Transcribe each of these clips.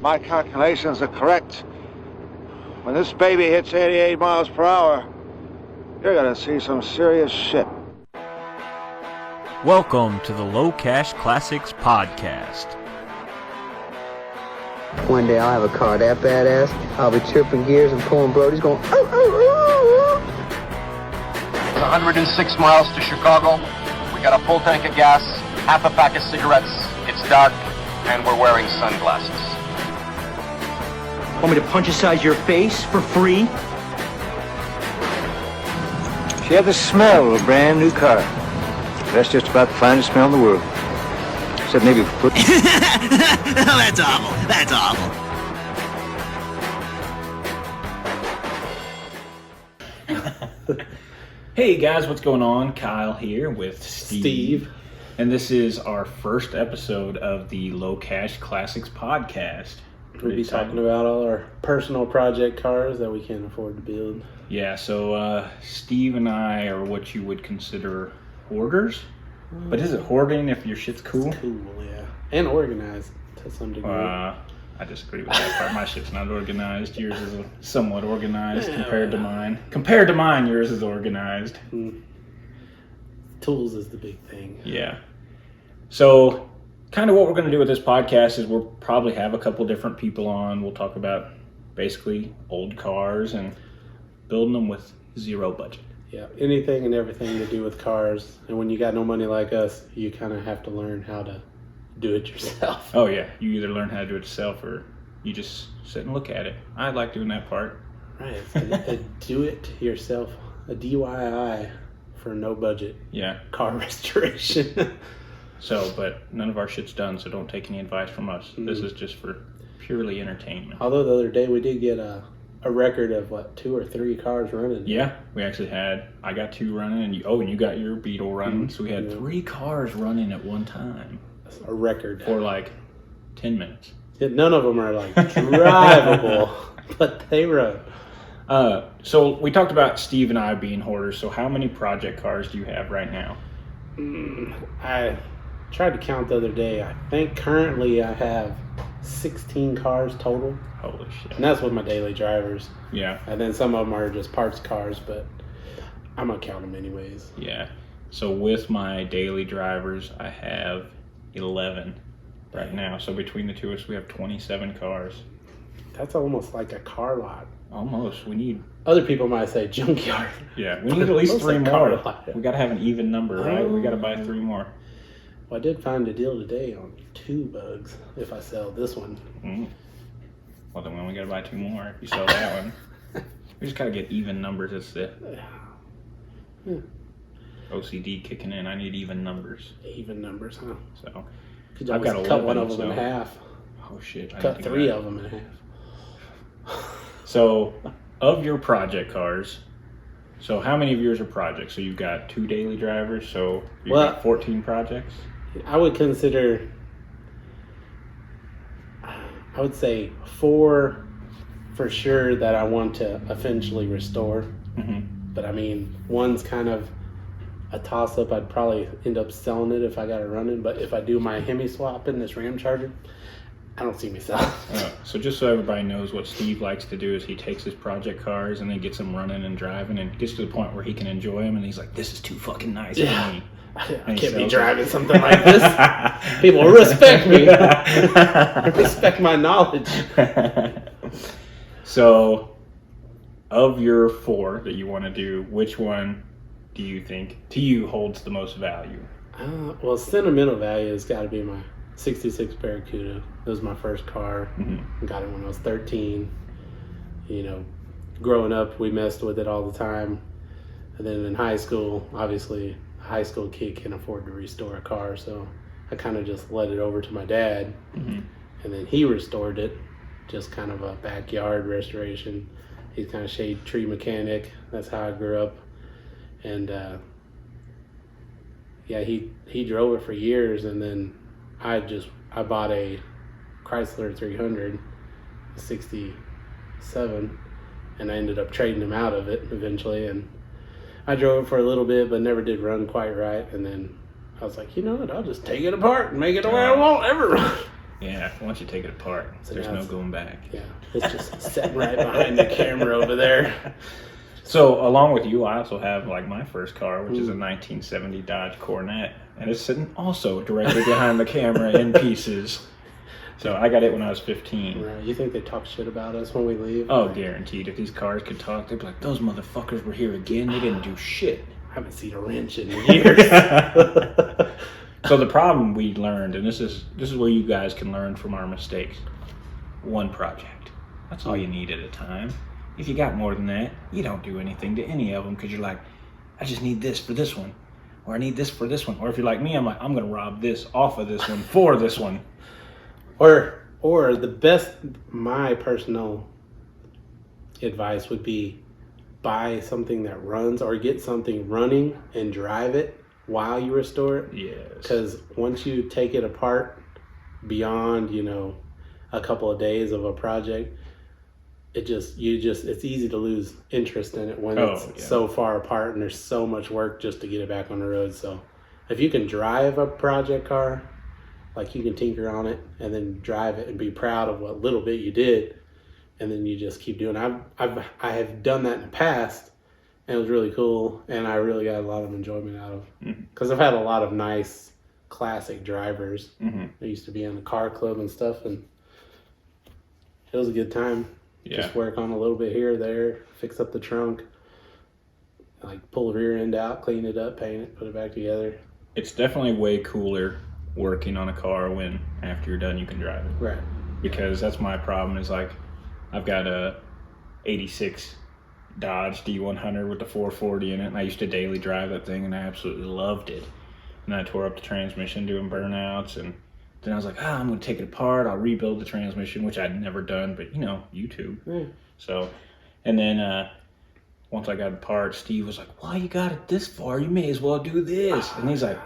my calculations are correct, when this baby hits 88 miles per hour, you're gonna see some serious shit. Welcome to the Low Cash Classics Podcast. One day I'll have a car that badass, I'll be tripping gears and pulling Brody's going, oh, oh, oh, oh. 106 miles to Chicago. We got a full tank of gas, half a pack of cigarettes. It's dark, and we're wearing sunglasses. Want me to punch inside your face for free? She had the smell of a brand new car. That's just about the finest smell in the world. Except maybe foot. That's awful. That's awful. Hey guys, what's going on? Kyle here with Steve. And this is our first episode of the Low Cash Classics Podcast. We'll be talking about all our personal project cars that we can't afford to build. Yeah, so Steve and I are what you would consider hoarders. But is it hoarding if your shit's cool? It's cool, yeah. And organized to some degree. I disagree with that part. My shit's not organized. Yours is somewhat organized compared to mine. Compared to mine, yours is organized. Tools is the big thing. Yeah. So, kind of what we're going to do with this podcast is we'll probably have a couple different people on. We'll talk about basically old cars and building them with zero budget. Yeah, anything and everything to do with cars. And when you got no money like us, you kind of have to learn how to do it yourself. Oh yeah, you either learn how to do it yourself or you just sit and look at it. I like doing that part. Right, it's a do it yourself, a DIY for no budget. Yeah. Car restoration. So, but none of our shit's done, so don't take any advice from us. This is just for purely entertainment. Although the other day we did get a record of 2 or 3 cars running. Yeah, we actually I got 2 running, and you got your Beetle running, so we had 3 cars running at one time. That's a record. For 10 minutes. Yeah, none of them are drivable, but they run. So we talked about Steve and I being hoarders, so how many project cars do you have right now? I tried to count the other day. I think currently I have 16 cars total. Holy shit. And that's with my daily drivers. Yeah. And then some of them are just parts cars, but I'm going to count them anyways. Yeah. So with my daily drivers, I have 11 right now. So between the two of us, we have 27 cars. That's almost like a car lot. Almost. We need... Other people might say junkyard. Yeah, we need at least 3 more. Lot. We got to have an even number, right? We got to buy 3 more. Well, I did find a deal today on 2 bugs if I sell this one. Well, then we only got to buy 2 more if you sell that one. We just got to get even numbers. It's the OCD kicking in. I need even numbers. Even numbers, huh? So I've got to cut one of them in half. Oh, shit. Cut 3 of them in half. So, of your project cars, so how many of yours are projects? So you've got 2 daily drivers, so you've got 14 projects? I would say 4 for sure that I want to eventually restore. But I mean, one's kind of a toss-up. I'd probably end up selling it if I got it running. But if I do my Hemi swap in this Ram Charger, I don't see me selling. So just so everybody knows, what Steve likes to do is he takes his project cars and then gets them running and driving and gets to the point where he can enjoy them and he's like, this is too fucking nice for me. I can't be driving something like this. People respect me. Respect my knowledge. So, of your 4 that you want to do, which one do you think to you holds the most value? Well, sentimental value has got to be my 66 Barracuda. It was my first car. Got it when I was 13. Growing up, we messed with it all the time. And then in high school, obviously, a high school kid can't afford to restore a car, so I kind of just let it over to my dad. And then he restored it, just kind of a backyard restoration. He's kind of shade tree mechanic. That's how I grew up. And he drove it for years, and then I bought a Chrysler 300, 67, and I ended up trading him out of it eventually, and I drove it for a little bit, but never did run quite right, and then I was like, you know what, I'll just take it apart and make it the way I won't ever run. Yeah, once you take it apart, So there's now no it's- going back. Yeah, it's just sitting right behind the camera over there. So along with you, I also have like my first car, which is a 1970 Dodge Coronet, and it's sitting also directly behind the camera in pieces. So I got it when I was 15. Right. You think they talk shit about us when we leave? Oh, guaranteed. If these cars could talk, they'd be like, those motherfuckers were here again. They didn't do shit. I haven't seen a wrench in years. So the problem we learned, and this is where you guys can learn from our mistakes. One project. That's all you need at a time. If you got more than that, you don't do anything to any of them because you're like, I just need this for this one, or I need this for this one. Or if you're like me, I'm like, I'm gonna rob this off of this one for this one. Or the best, my personal advice would be buy something that runs, or get something running and drive it while you restore it. Yes. Because once you take it apart beyond, a couple of days of a project, it's easy to lose interest in it when it's so far apart and there's so much work just to get it back on the road. So if you can drive a project car, like you can tinker on it and then drive it and be proud of what little bit you did, and then you just keep doing it. I have done that in the past, and it was really cool, and I really got a lot of enjoyment out of it. Because I've had a lot of nice classic drivers. I used to be in the car club and stuff, and it was a good time. Yeah. Just work on a little bit here or there, fix up the trunk, like pull the rear end out, clean it up, paint it, put it back together. It's definitely way cooler working on a car when after you're done you can drive it. Right. Because that's my problem is like I've got a 86 Dodge D100 with the 440 in it, and I used to daily drive that thing and I absolutely loved it. And I tore up the transmission doing burnouts, and then I was like, I'm going to take it apart. I'll rebuild the transmission, which I'd never done, but YouTube. So, and then once I got it apart, Steve was like, well, you got it this far. You may as well do this. And he's like,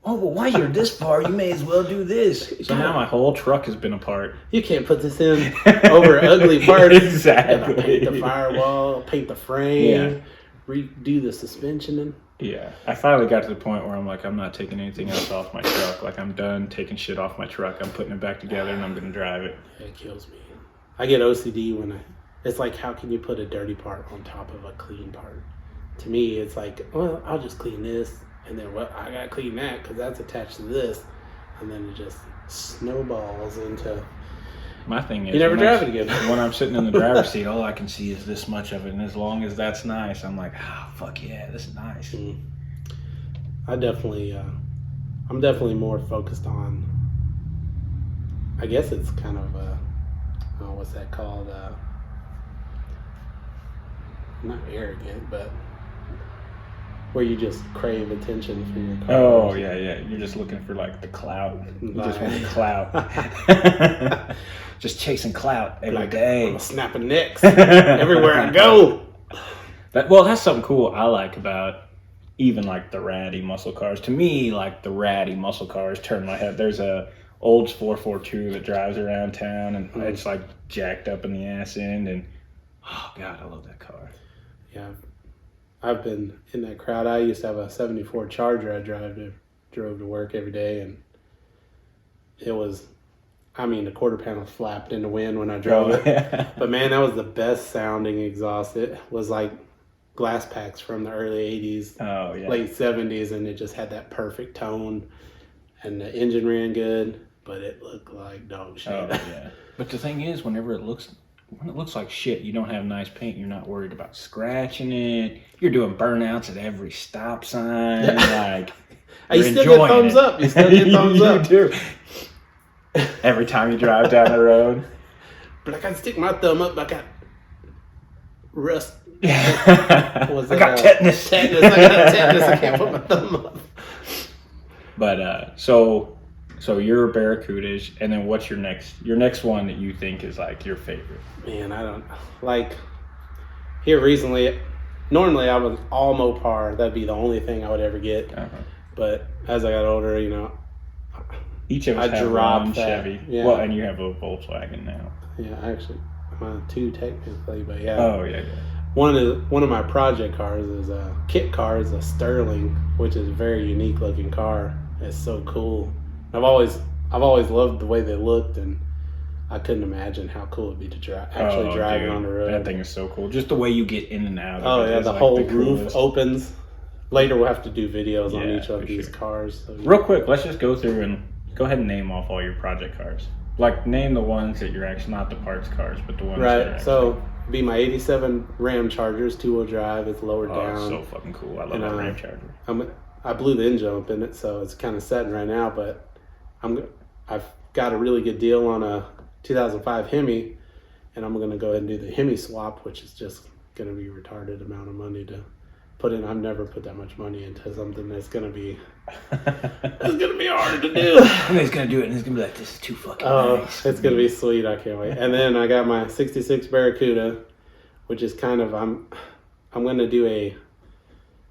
oh, well, why you're this far? You may as well do this. So now my whole truck has been apart. You can't put this in over ugly parts. Exactly. Paint the firewall, paint the frame, redo the suspension. And yeah, I finally got to the point where I'm like, I'm not taking anything else off my truck. Like, I'm done taking shit off my truck. I'm putting it back together and I'm going to drive it. it kills me. I get OCD when it's like, how can you put a dirty part on top of a clean part? To me, it's like, well, I'll just clean this, and then I got to clean that because that's attached to this. And then it just snowballs into... My thing is, you never drive it again. When I'm sitting in the driver's seat, all I can see is this much of it, and as long as that's nice, I'm like, fuck yeah, this is nice. I'm definitely more focused on, I guess it's kind of what's that called? Not arrogant, but where you just crave attention for your car. Oh yeah, you're just looking for like the clout. You just want the clout. Just chasing clout every day. I'm snapping necks everywhere I go. That's something cool I like about even like the ratty muscle cars. To me, like the ratty muscle cars turn my head. There's a Olds 442 that drives around town, and it's like jacked up in the ass end, and oh god, I love that car. Yeah, I've been in that crowd. I used to have a 74 Charger I drove to work every day, and it was, the quarter panel flapped in the wind when I drove it. But man, that was the best sounding exhaust. It was like glass packs from the early 80s, late 70s, and it just had that perfect tone, and the engine ran good, but it looked like dog shit. Oh yeah. But the thing is, when it looks like shit, you don't have nice paint, you're not worried about scratching it. You're doing burnouts at every stop sign. Like, you still get thumbs up. You still get thumbs up. You do. Every time you drive down the road. But I can stick my thumb up. I got rust. I got tetanus. I got tetanus. I can't put my thumb up. But so your Barracudas, and then what's your next one that you think is like your favorite? Man, I don't like. Here recently, normally I was all Mopar. That'd be the only thing I would ever get. But as I got older, each of us have one Chevy. Yeah. Well, and you have a Volkswagen now. Yeah, actually, I'm on two technically, but yeah. Oh yeah. One of my project cars is a kit car, is a Sterling, which is a very unique looking car. It's so cool. I I've always loved the way they looked, and I couldn't imagine how cool it'd be to drive it on the road. That thing is so cool. Just the way you get in and out. Oh yeah, the like whole the roof opens. Later we'll have to do videos on each of these cars. So, Real quick, let's just go through and go ahead and name off all your project cars. Like, name the ones that you're actually, not the parts cars, but the ones that are right. actually... So be my '87 Ram Chargers, 2-wheel drive. It's lowered down. Oh, so fucking cool. I love that Ram Charger. I blew the engine up in it, so it's kind of setting right now. But I've got a really good deal on a 2005 Hemi, and I'm going to go ahead and do the Hemi swap, which is just going to be a retarded amount of money to put in. I've never put that much money into something that's going to be hard to do. And he's going to do it, and he's going to be like, this is too fucking nice. It's going to be sweet. I can't wait. And then I got my 66 Barracuda, which is kind of, I'm going to do a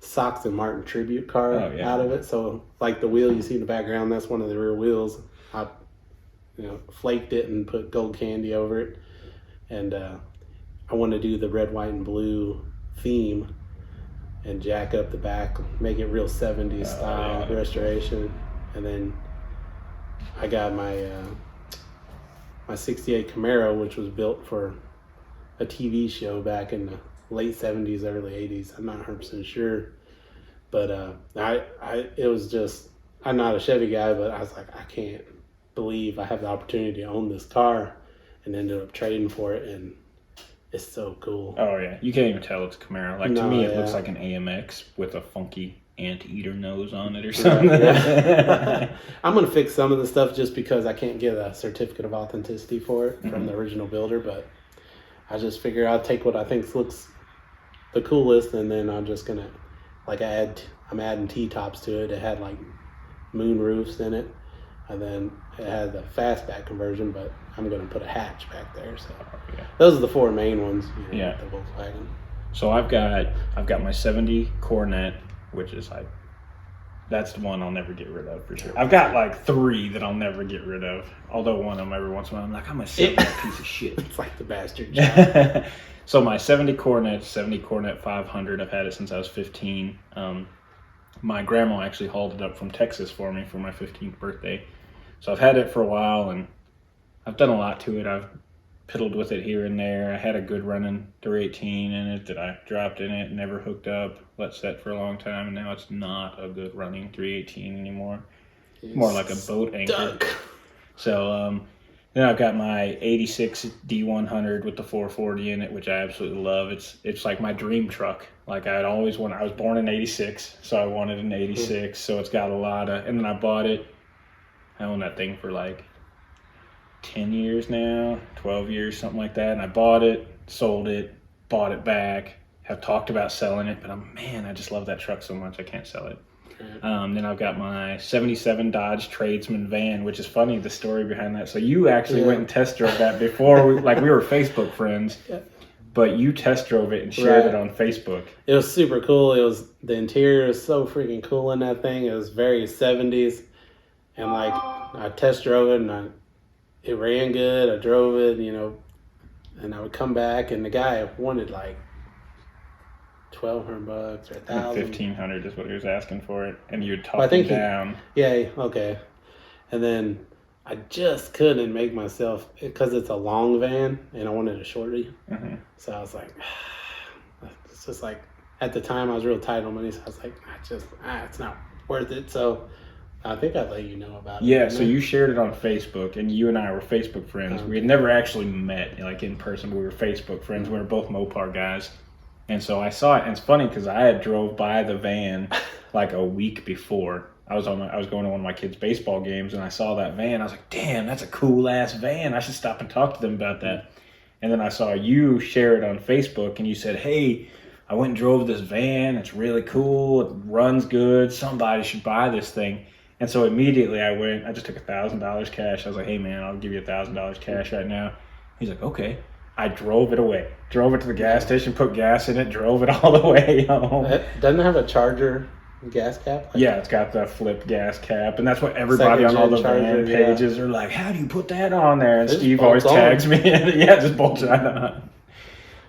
Sox and Martin tribute car out of it. So like the wheel you see in the background, that's one of the rear wheels. I flaked it and put gold candy over it. And I want to do the red, white, and blue theme and jack up the back, make it real 70s style restoration. And then I got my my 68 Camaro, which was built for a TV show back in the late 70s, early 80s. I'm not 100% sure. But it was just, I'm not a Chevy guy, but I was like, I can't believe I have the opportunity to own this car, and ended up trading for it, and it's so cool. Oh yeah, you can't even tell it's a Camaro. Like, to me, it looks like an AMX with a funky anteater nose on it or something. I'm gonna fix some of the stuff just because I can't get a certificate of authenticity for it from the original builder. But I just figure I'll take what I think looks the coolest, and then I'm just gonna I'm adding T-tops to it. It had like moon roofs in it, and then it had the fastback conversion, but I'm going to put a hatch back there. So those are the four main ones. The Volkswagen. So I've got my 70 Coronet, which is like, that's the one I'll never get rid of for sure. I've got like 3 that I'll never get rid of. Although one of them every once in a while I'm like, I'm gonna sell that piece of shit. It's like the bastard job. So my 70 Coronet 500, I've had it since I was 15. My grandma actually hauled it up from Texas for me for my 15th birthday. So I've had it for a while, and I've done a lot to it. I've piddled with it here and there. I had a good running 318 in it that I dropped in it, never hooked up, let set for a long time, and now it's not a good running 318 anymore. It's more like a boat anchor. So then I've got my 86 D100 with the 440 in it, which I absolutely love. It's like my dream truck. Like, I was born in 86, so I wanted an 86. So it's got a lot of, and then I bought it. I own that thing for like 10 years now, 12 years, something like that. And I bought it, sold it, bought it back, have talked about selling it, but I just love that truck so much I can't sell it. Then I've got my 77 Dodge Tradesman van, which is funny, the story behind that. So you actually went and test drove that before, we were Facebook friends, but you test drove it and shared it on Facebook. It was super cool. The interior was so freaking cool in that thing. It was very 70s. And like, I test drove it, and it ran good. I drove it, and I would come back, and the guy wanted like $1,200 or $1,000. $1,500 is what he was asking for it, and you would talk him down. Okay. And then I just couldn't make myself, because it's a long van, and I wanted a shorty. Mm-hmm. So I was like, it's just like, at the time I was real tight on money, so I was like, it's not worth it. So I think I'd let you know about it. Yeah, so you shared it on Facebook, and you and I were Facebook friends. We had never actually met, like, in person. We were Facebook friends. We were both Mopar guys. And so I saw it, and it's funny because I had drove by the van like a week before. I was going to one of my kids' baseball games, and I saw that van. I was like, damn, that's a cool-ass van. I should stop and talk to them about that. And then I saw you share it on Facebook, and you said, hey, I went and drove this van. It's really cool. It runs good. Somebody should buy this thing. And so immediately I just took $1,000 cash. I was like, hey, man, I'll give you $1,000 cash right now. He's like, okay. I drove it away. Drove it to the gas station, put gas in it, drove it all the way home. Doesn't it have a Charger gas cap? Yeah, it's got the flip gas cap, and that's what everybody on all the van pages are like, how do you put that on there? And Steve always tags me in it. Yeah, just bolts right on.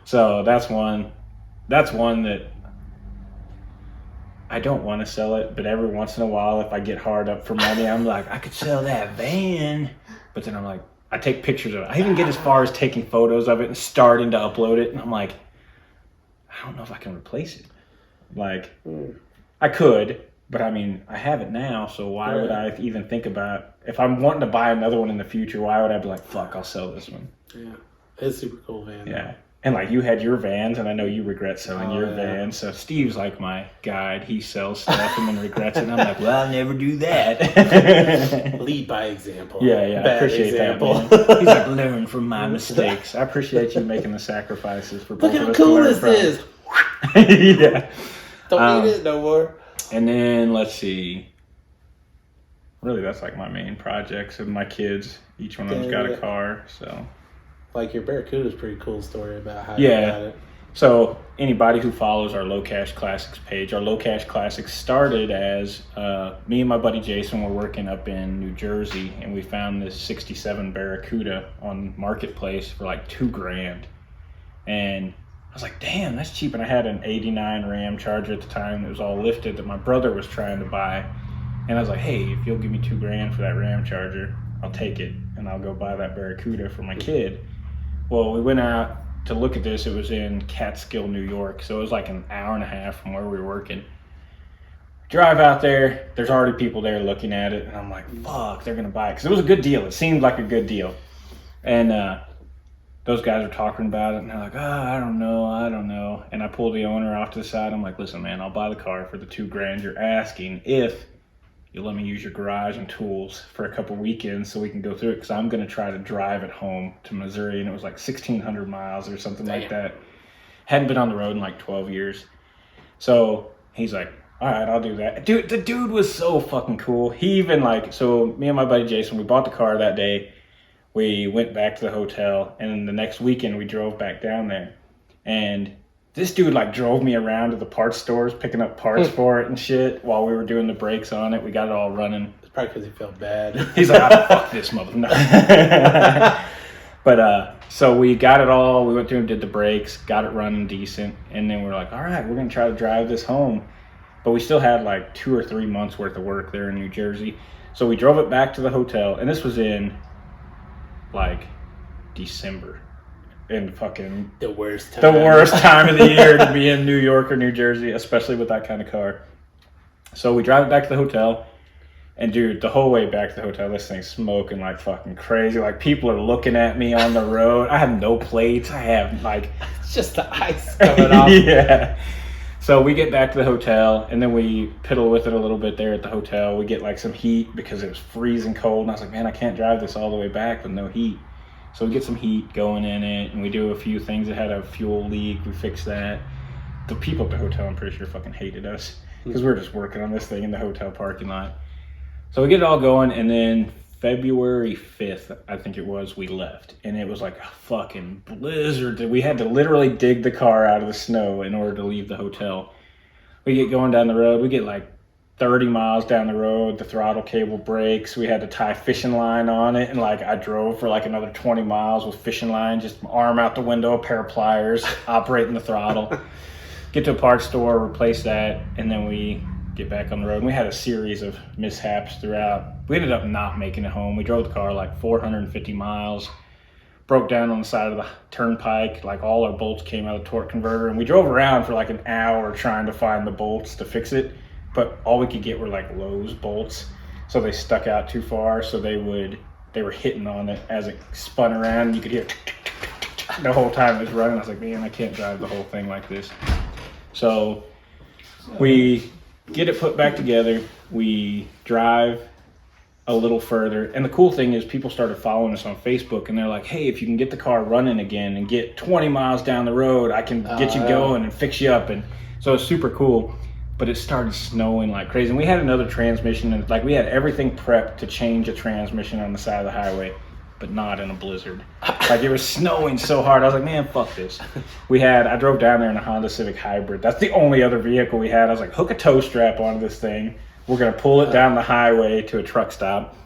So that's one that I don't want to sell it, but every once in a while, if I get hard up for money, I'm like, I could sell that van. But then I'm like, I take pictures of it. I even get as far as taking photos of it and starting to upload it. And I'm like, I don't know if I can replace it. Like, I could, but I mean, I have it now. So why would I even think about, if I'm wanting to buy another one in the future, why would I be like, fuck, I'll sell this one? Yeah. It's a super cool van. Yeah. And like you had your vans, and I know you regret selling your van. So Steve's like my guide. He sells stuff and then regrets it. And I'm like, well, I'll never do that. Lead by example. Yeah, I appreciate example. that, man. He's like, learn from my mistakes. I appreciate you making the sacrifices for both Look of how us cool to learn this from. is. Yeah. Don't need it no more. And then let's see. Really, that's like my main projects of my kids. Each one of them's got a car, so. Like your Barracuda's pretty cool story about how you got it. So anybody who follows our Low Cash Classics page, our Low Cash Classics started as me and my buddy Jason were working up in New Jersey, and we found this 67 Barracuda on Marketplace for like $2,000. And I was like, damn, that's cheap. And I had an 89 Ram Charger at the time that was all lifted that my brother was trying to buy. And I was like, hey, if you'll give me $2,000 for that Ram Charger, I'll take it. And I'll go buy that Barracuda for my kid. Well, we went out to look at this. It was in Catskill, New York. So it was like an hour and a half from where we were working. Drive out there. There's already people there looking at it. And I'm like, fuck, they're going to buy it. Because it was a good deal. It seemed like a good deal. And those guys were talking about it. And they're like, I don't know. And I pulled the owner off to the side. I'm like, listen, man, I'll buy the car for the $2,000 you're asking if you'll let me use your garage and tools for a couple weekends so we can go through it, because I'm going to try to drive it home to Missouri, and it was like 1,600 miles or something like that. Hadn't been on the road in like 12 years. So he's like, all right, I'll do that. Dude, the dude was so fucking cool. He even so me and my buddy Jason, we bought the car that day. We went back to the hotel, and then the next weekend we drove back down there. And this dude drove me around to the parts stores, picking up parts for it and shit while we were doing the brakes on it. We got it all running. It's probably because he felt bad. He's like, fuck this mother. No. But so we got it all. We went through and did the brakes, got it running decent. And then we're like, all right, we're going to try to drive this home. But we still had 2 or 3 months worth of work there in New Jersey. So we drove it back to the hotel. And this was in December. In fucking the worst time of the year to be in New York or New Jersey, especially with that kind of car. So we drive it back to the hotel, and dude, the whole way back to the hotel, this thing's smoking like fucking crazy. People are looking at me on the road. I have no plates. I have it's just the ice coming off. Yeah. So we get back to the hotel, and then we piddle with it a little bit there at the hotel. We get some heat because it was freezing cold, and I was like, man, I can't drive this all the way back with no heat. So we get some heat going in it, and we do a few things. It had a fuel leak. We fixed that. The people at the hotel, I'm pretty sure, fucking hated us because we were just working on this thing in the hotel parking lot. So we get it all going, and then February 5th, I think it was, we left. And it was like a fucking blizzard. We had to literally dig the car out of the snow in order to leave the hotel. We get going down the road. We get 30 miles down the road, the throttle cable breaks. We had to tie fishing line on it, and I drove for another 20 miles with fishing line, just arm out the window, a pair of pliers, operating the throttle. Get to a parts store, replace that, and then we get back on the road. And we had a series of mishaps throughout. We ended up not making it home. We drove the car 450 miles, broke down on the side of the turnpike. All our bolts came out of the torque converter, and we drove around for an hour trying to find the bolts to fix it. But all we could get were Lowe's bolts, so they stuck out too far. So they were hitting on it as it spun around, and you could hear the whole time it was running. I was like, man, I can't drive the whole thing like this. So we get it put back together. We drive a little further, and the cool thing is people started following us on Facebook, and they're like, hey, if you can get the car running again and get 20 miles down the road, I can get you going and fix you up. And so it's super cool. But it started snowing like crazy. And we had another transmission, and we had everything prepped to change a transmission on the side of the highway, but not in a blizzard. It was snowing so hard. I was like, man, fuck this. I drove down there in a Honda Civic Hybrid. That's the only other vehicle we had. I was like, hook a tow strap onto this thing. We're going to pull it down the highway to a truck stop.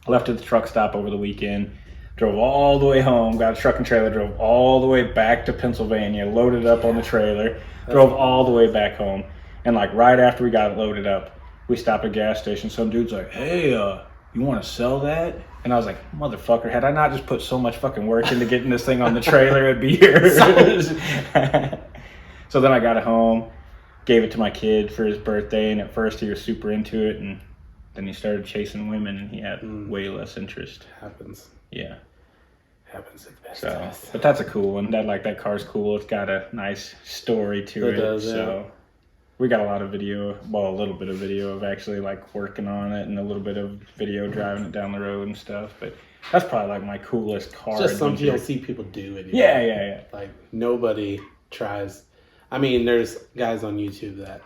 Left at the truck stop over the weekend. Drove all the way home, got a truck and trailer, drove all the way back to Pennsylvania, loaded up on the trailer, drove all the way back home. And like right after we got it loaded up, we stopped at a gas station. Some dude's like, "Hey, you want to sell that?" And I was like, "Motherfucker, had I not just put so much fucking work into getting this thing on the trailer, it'd be here." So then I got it home, gave it to my kid for his birthday, and at first he was super into it, and then he started chasing women, and he had way less interest. Happens. Yeah. Happens at the best So, times. but that's a cool one. That car's cool. It's got a nice story to it. It does, so yeah. we got a lot of video, well, a little bit of video of actually like working on it, and a little bit of video driving it down the road and stuff. But that's probably like my coolest car. It's just something you adventure. don't see people do anymore. Yeah. Like nobody tries. I mean, there's guys on YouTube that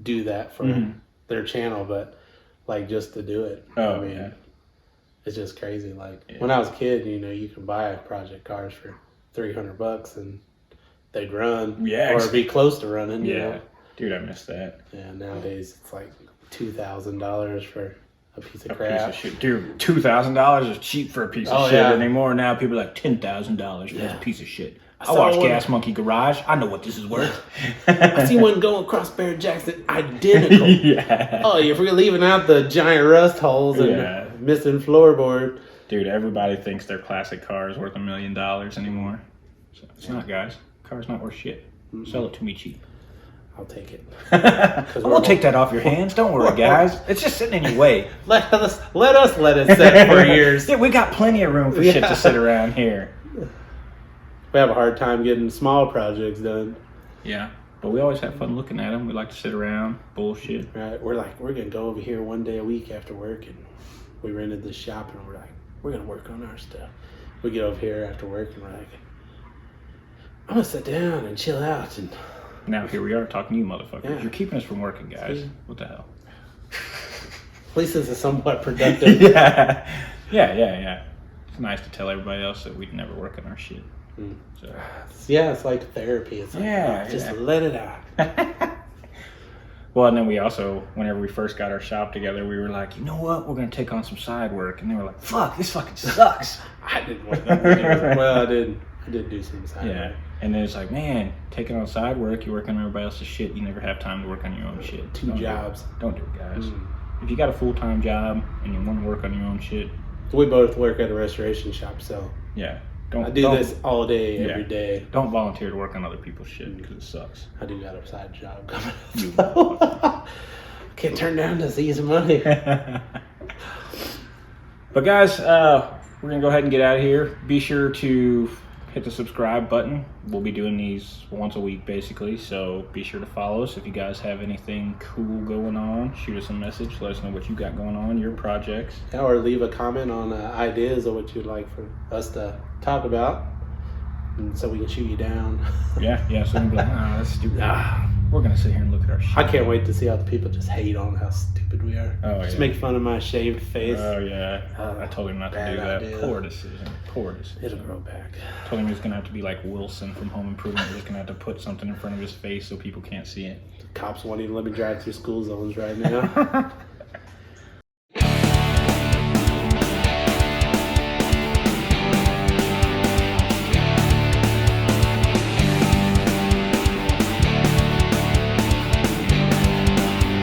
do that for their channel, but like just to do it. Oh, I mean, yeah. It's just crazy. Like when I was a kid, you know, you could buy project cars for $300 and they'd run, Yeah, or be close to running. You Yeah. know? Dude, I missed that. Yeah. Nowadays, it's like $2,000 for a piece of A crap. piece of shit. Dude, $2,000 is cheap for a piece of Oh, shit yeah. anymore. Now people are like $10,000 for Yeah. a piece of shit. I saw watch one- Gas Monkey Garage. I know what this is worth. I see one going across Barrett Jackson, identical. Yeah. Oh, if we're leaving out the giant rust holes and Yeah. missing floorboard. Dude, everybody thinks their classic car is worth $1 million anymore. So it's not, guys. Car's not worth shit. Sell it to me cheap. I'll take it. I won't take that off your hands. Don't worry, guys. It's just sitting in your way. Let us let it sit for years. Yeah, we got plenty of room for shit to sit around here. We have a hard time getting small projects done. Yeah, but we always have fun looking at them. We like to sit around, bullshit. Right? We're gonna go over here one day a week after work, and we rented this shop, and we're like, we're gonna work on our stuff. We get over here after work, and we're like, I'm gonna sit down and chill out, and Now here we are talking to you motherfuckers. Yeah. You're keeping us from working, guys. See? What the hell? at least this is somewhat productive. Yeah. It's nice to tell everybody else that we'd never work on our shit. So. Yeah, it's like therapy. It's like, just let it out. Well, and then we also, whenever we first got our shop together, we were like, you know what? We're going to take on some side work. And they were like, fuck, this fucking sucks. I didn't want to do it. Well, I did do some side Yeah. work. And then it's like, man, taking on side work, you work on everybody else's shit. You never have time to work on your own shit. Two Don't do it. jobs. Don't do it, guys. If you got a full-time job and you want to work on your own shit, We both work at a restoration shop, so yeah. I do this all day, every day. Don't volunteer to work on other people's shit because it sucks. I do got a side job coming You up. Can't turn down to see some money. But guys, we're going to go ahead and get out of here. Be sure to hit the subscribe button. We'll be doing these once a week, basically. So be sure to follow us. If you guys have anything cool going on, shoot us a message. Let us know what you got going on, your projects. Yeah, or leave a comment on ideas of what you'd like for us to talk about, and so we can shoot you down. Yeah. So we'll be like, that's stupid. We're going to sit here and look at our shit. I can't wait to see how the people just hate on how stupid we are. Oh, Just yeah. make fun of my shaved face. Oh, yeah. I told him not to Bad do that. idea. Poor decision. It'll grow back. Told him he was going to have to be like Wilson from Home Improvement. He was going to have to put something in front of his face so people can't see it. Cops won't even let me drive through school zones right now.